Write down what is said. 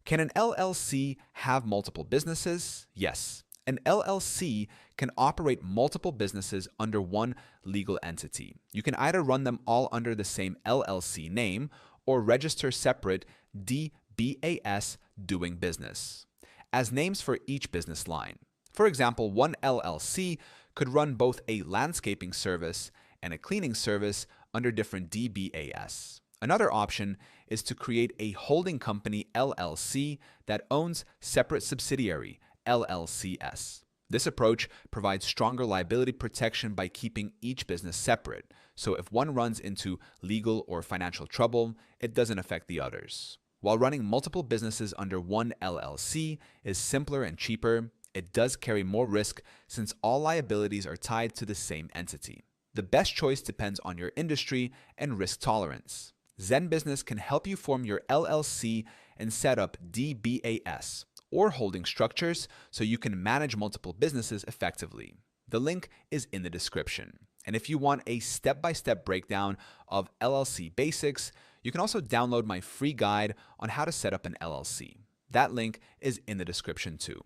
Can an LLC have multiple businesses? Yes. An LLC can operate multiple businesses under one legal entity. You can either run them all under the same LLC name or register separate DBAs doing business as names for each business line. For example, one LLC could run both a landscaping service and a cleaning service under different DBAs. Another option is to create a holding company LLC that owns separate subsidiary LLCs. This approach provides stronger liability protection by keeping each business separate, so if one runs into legal or financial trouble, it doesn't affect the others. While running multiple businesses under one LLC is simpler and cheaper, it does carry more risk since all liabilities are tied to the same entity. The best choice depends on your industry and risk tolerance. Zen Business can help you form your LLC and set up DBAs or holding structures so you can manage multiple businesses effectively. The link is in the description. And if you want a step-by-step breakdown of LLC basics, you can also download my free guide on how to set up an LLC. That link is in the description too.